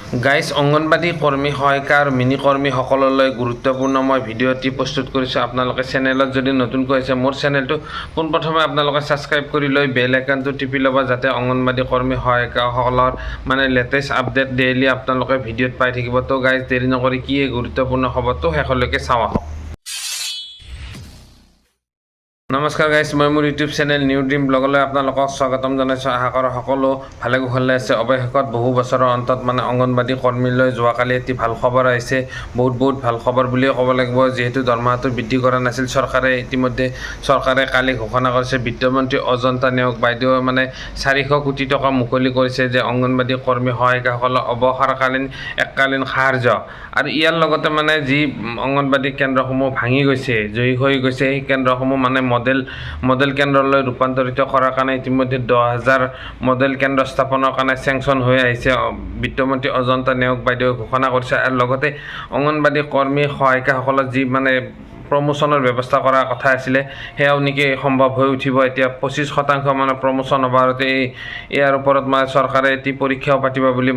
Guys anganwadi কৰ্মী সহায়িকা আৰু মিনি কৰ্মীসকললৈ গুৰুত্বপূৰ্ণ মই ভিডিঅ' এটি প্ৰস্তুত কৰিছোঁ। আপোনালোকে চেনেলত যদি নতুনকৈ আছে মোৰ চেনেলটো পোনপ্ৰথমে আপোনালোকে ছাবস্ক্ৰাইব কৰি লৈ বেল আইকনটো টিপি ল'ব, যাতে অংগনবাড়ী কৰ্মী সহায়িকাসকলৰ লেটেষ্ট আপডেট ডেইলি আপোনালোকে ভিডিঅ'ত পাই থাকিব। তো গাইজ দেৰি নকৰি কি এই গুৰুত্বপূৰ্ণ খবৰটো শেষলৈকে চাওঁ আহক। নমস্কাৰ গাইজ, মই মোৰ ইউটিউব চেনেল নিউ ড্ৰিম ব্লগলৈ আপোনালোকক স্বাগতম জনাইছোঁ। আশা কৰোঁ সকলো ভালে কুশলে আছে। অৱশেষত বহু বছৰৰ অন্তত অংগনবাড়ী কৰ্মীলৈ যোৱাকালি এটি ভাল খবৰ আহিছে। বহুত ভাল খবৰ বুলিয়ে ক'ব লাগিব, যিহেতু দৰমহাটো বৃদ্ধি কৰা নাছিল চৰকাৰে। ইতিমধ্যে চৰকাৰে কালি ঘোষণা কৰিছে, বিত্তমন্ত্ৰী অজন্তা নেওগ বাইদেৱে 400 কোটি টকা মুকলি কৰিছে, যে অংগনবাড়ী কৰ্মী সহায়িকাসকলৰ অৱসৰকালীন এককালীন সাহাৰ্য। আৰু ইয়াৰ লগতে যি অংগনবাড়ী কেন্দ্ৰসমূহ ভাঙি গৈছে, জয়ী হৈ গৈছে, সেই কেন্দ্ৰসমূহ মডেল কেন্দ্ৰলৈ ৰূপান্তৰিত কৰাৰ কাৰণে ইতিমধ্যে 10,000 মডেল কেন্দ্ৰ স্থাপনৰ কাৰণে চেংচন হৈ আহিছে। বিত্তমন্ত্ৰী অজন্তা নেওগ বাইদেৱে ঘোষণা কৰিছে। আৰু লগতে অংগনবাড়ী কৰ্মী সহায়িকাসকলৰ যি প্ৰমোচনৰ ব্যৱস্থা কৰাৰ কথা আছিলে, সেয়াও নেকি সম্ভৱ হৈ উঠিব। এতিয়া 25% প্ৰমোচন হ'ব। আৰু ইয়াৰ ওপৰত চৰকাৰে এটি পৰীক্ষাও পাতিব বুলি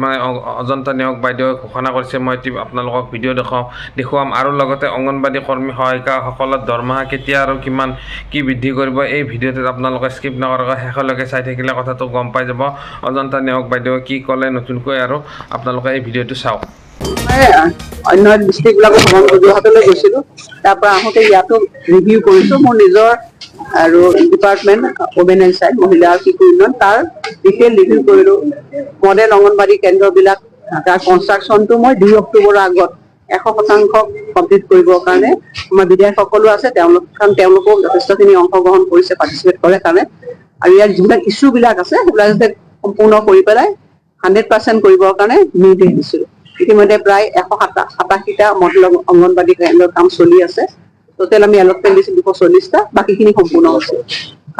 অজন্তা নেওগ বাইদেৱে ঘোষণা কৰিছে। মই আপোনালোকক ভিডিঅ' দেখুৱাম। আৰু লগতে অংগনবাড়ী কৰ্মী সহায়িকাসকলৰ দৰমহা কেতিয়া আৰু কিমান কি বৃদ্ধি কৰিব, এই ভিডিঅ'টোত আপোনালোকে স্কিপ নকৰাকৈ শেষলৈকে চাই থাকিলে কথাটো গম পাই যাব অজন্তা নেওগ বাইদেৱে কি ক'লে নতুনকৈ। আৰু আপোনালোকে এই ভিডিঅ'টো চাওক। অন্য ডিষ্ট্ৰিক্টবিলাকত যোৰহাটলৈ গৈছিলোঁ। তাৰপৰা আহোঁতে ইয়াতো ৰিভিউ কৰিছোঁ। মোৰ নিজৰ আৰু ডিপাৰ্টমেণ্ট ওমেন এণ্ড চাইল্ড, মহিলা আৰু শিশু উন্নয়ন, তাৰ ডিটেইল ৰিভিউ কৰিলোঁ। মডেল অংগনবাড়ী কেন্দ্ৰবিলাক তাৰ কনষ্ট্ৰাকশ্যনটো মই 2 অক্টোবৰৰ আগত 100% কমপ্লিট কৰিবৰ কাৰণে আমাৰ বিধায়কসকলো আছে, তেওঁলোকেও যথেষ্টখিনি অংশগ্ৰহণ কৰিছে, পাৰ্টিচিপেট কৰে কাৰণে। আৰু ইয়াৰ যিবিলাক ইছ্যুবিলাক আছে সেইবিলাক যাতে সম্পূৰ্ণ কৰি পেলাই 100% কৰিবৰ কাৰণে নিৰ্দেশ দিছোঁ। ইতিমধ্যে প্ৰায় 187টা মডেল অংগনবাড়ী কেন্দ্ৰৰ কাম চলি আছে। টোটেল আমি এলটমেণ্ট দিছোঁ 240টা, বাকীখিনি সম্পূৰ্ণ হৈছে।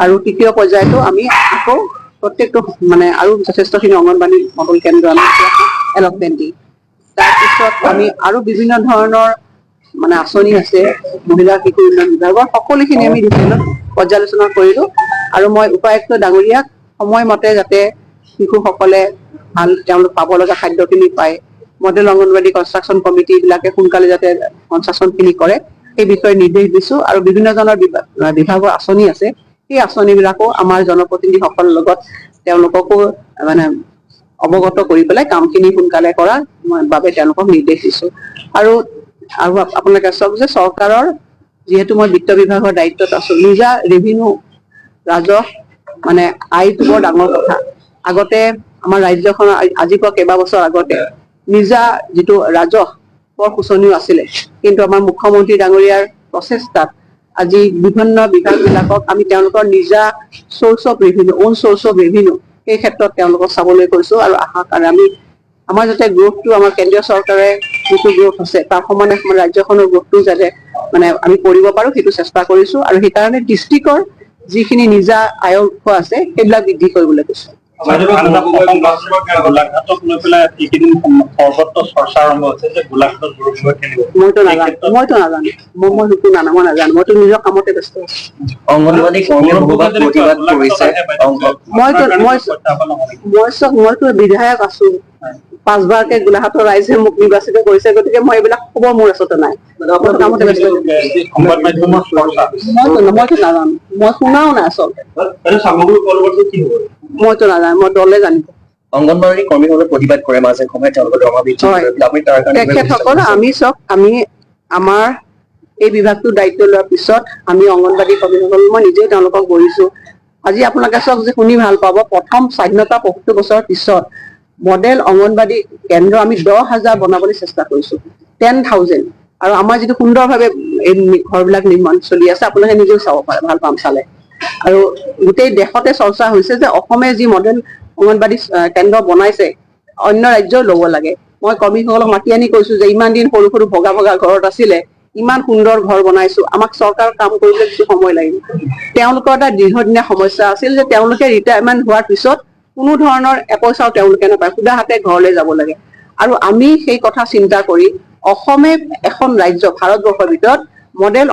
আৰু তৃতীয় পৰ্যায়তো আমি আকৌ প্ৰত্যেকটো আৰু যথেষ্টখিনি অংগনবাড়ী মডেল কেন্দ্ৰ আমি এলটমেণ্ট দিম। তাৰপিছত আমি আৰু বিভিন্ন ধৰণৰ আঁচনি আছে, মহিলা শিশু উন্নয়ন বিভাগৰ সকলোখিনি আমি ডিটেইলত পৰ্যালোচনা কৰিলোঁ। আৰু মই উপায়ুক্ত ডাঙৰীয়াক সময়মতে যাতে শিশুসকলে তেওঁলোক পাব লগা খাদ্যখিনি পায়, মডেল অংগনবাড়ী কনষ্ট্ৰাকশ্যন কমিটিবিলাকে সোনকালে যাতে কনষ্ট্ৰাকশ্যনখিনি কৰে, সেই বিষয়ে নিৰ্দেশ দিছোঁ। আৰু বিভিন্ন ধৰণৰ বিভাগৰ আঁচনি আছে, সেই আঁচনিবিলাকো আমাৰ জনপ্ৰতিনিধিসকলৰ লগত তেওঁলোককো অৱগত কৰি পেলাই কামখিনি সোনকালে কৰাৰ বাবে তেওঁলোকক নিৰ্দেশ দিছোঁ। আৰু আপোনালোকে চাওক যে চৰকাৰৰ যিহেতু মই বিত্ত বিভাগৰ দায়িত্বত আছোঁ, নিজা ৰেভিনিউ ৰাজহ আয়টো বৰ ডাঙৰ কথা। আগতে আমাৰ ৰাজ্যখনৰ আজিৰ পৰা কেইবাবছৰ আগতে নিজা যিটো ৰাজহ বৰ শোচনীয় আছিলে, কিন্তু আমাৰ মুখ্যমন্ত্ৰী ডাঙৰীয়াৰ প্ৰচেষ্টাত আজি বিভিন্ন বিভাগবিলাকক আমি তেওঁলোকৰ নিজা চ'ৰ্চ অফ ৰেভিনিউ সেই ক্ষেত্ৰত তেওঁলোকক চাবলৈ কৈছোঁ। আৰু আশা আমি আমাৰ যাতে গ্ৰোথটো আমাৰ কেন্দ্ৰীয় চৰকাৰে যিটো গ্ৰোথ আছে তাৰ সমানে ৰাজ্যখনৰ গ্ৰোথটো যাতে আমি কৰিব পাৰোঁ, সেইটো চেষ্টা কৰিছোঁ। আৰু সেইকাৰণে ডিষ্ট্ৰিক্টৰ যিখিনি নিজা আয়ৰ উৎস আছে সেইবিলাক বৃদ্ধি কৰিবলৈ কৈছোঁ। মইতো নাজানো, মইতো নিজৰ কামতে ব্যস্ত আছোঁ। মইতো বিধায়ক আছো, 5বাৰকে গোলাঘাটৰ ৰাইজে মোক নিৰ্বাচিত কৰিছে, গতিকে মই এইবিলাক খবৰ মোৰ আচলতে নাই। কামতে ব্যস্ত। মইতো নাজানো, মই শুনাও নাই আচলতে। মইতো নাজানো, মই দলে জানিব। অংগনবাড়ী কৰ্মীসকলে প্ৰতিবাদ কৰে মাজে সময়ে তেওঁলোকৰ দৰমহা বৃদ্ধি তেখেতসকল আমি আমাৰ এই বিভাগটোৰ দায়িত্ব লোৱাৰ পিছত আমি অংগনবাড়ী কৰ্মীসকল মই নিজেই তেওঁলোকক গঢ়িছোঁ। আজি আপোনালোকে চাওক যে শুনি ভাল পাব, প্ৰথম স্বাধীনতা 75 বছৰৰ পিছত মডেল অংগনবাড়ী কেন্দ্ৰ আমি 10,000 বনাবলৈ চেষ্টা কৰিছোঁ, 10,000। আৰু আমাৰ যিটো সুন্দৰভাৱে এই ঘৰবিলাক নিৰ্মাণ চলি আছে, আপোনালোকে নিজেও চাব পাৰে, ভাল পাম চালে। আৰু গোটেই দেশতে চৰ্চা হৈছে যে অসমে যি মডেল অংগনবাড়ী কেন্দ্ৰ বনাইছে অন্য ৰাজ্যও ল'ব লাগে। মই কৰ্মীসকলক মাতি আনি কৈছোঁ যে ইমান দিন সৰু ভগা ঘৰত আছিলে, ইমান সুন্দৰ ঘৰ বনাইছোঁ, আমাক চৰকাৰৰ কাম কৰিবলৈ কিছু সময় লাগিব। তেওঁলোকৰ এটা দীৰ্ঘদিনীয়া সমস্যা আছিল যে তেওঁলোকে ৰিটায়াৰমেণ্ট হোৱাৰ পিছত কোনো ধৰণৰ এপইচাও তেওঁলোকে নাপায়, সুদা হাতে ঘৰলৈ যাব লাগে। আৰু আমি সেই কথা চিন্তা কৰি অসমে এখন ৰাজ্য ভাৰতবৰ্ষৰ ভিতৰত মডেল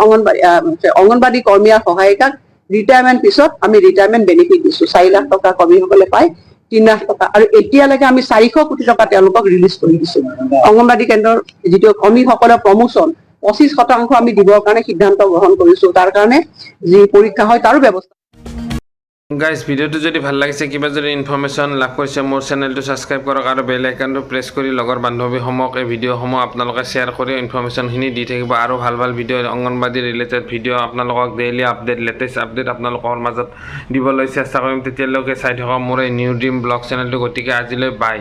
অংগনবাড়ী কৰ্মী আৰু সহায়িকাক ৰিটায়াৰমেণ্ট পিছত আমি ৰিটায়াৰমেণ্ট বেনিফিট দিছোঁ, 4 লাখ টকা কৰ্মীসকলে পায়। 3 লাখ টকা আৰু এতিয়ালৈকে আমি 400 কোটি টকা তেওঁলোকক ৰিলিজ কৰি দিছো অংগনবাদী কেন্দ্ৰৰ যিটো কৰ্মীসকলৰ প্ৰমোচন 25% আমি দিবৰ কাৰণে সিদ্ধান্ত গ্ৰহণ কৰিছো তাৰ কাৰণে যি পৰীক্ষা হয় তাৰো ব্যৱস্থা গাইজ ভিডিঅ'টো যদি ভাল লাগিছে কিবা যদি ইনফৰমেশ্যন লাভ কৰিছে মোৰ চেনেলটো ছাবস্ক্ৰাইব কৰক আৰু বেল আইকনটো প্ৰেছ কৰি লগৰ বান্ধৱীসমূহক এই ভিডিঅ'সমূহ আপোনালোকে শ্বেয়াৰ কৰি ইনফৰমেশ্যনখিনি দি থাকিব আৰু ভাল ভাল ভিডিঅ' অংগনবাদী ৰিলেটেড ভিডিঅ' আপোনালোকক ডেইলি আপডেট লেটেষ্ট আপডেট আপোনালোকৰ মাজত দিবলৈ চেষ্টা কৰিম তেতিয়ালৈকে চাই থকা মোৰ এই নিউ ড্ৰিম ব্লগ চেনেলটো গতিকে আজিলৈ বাই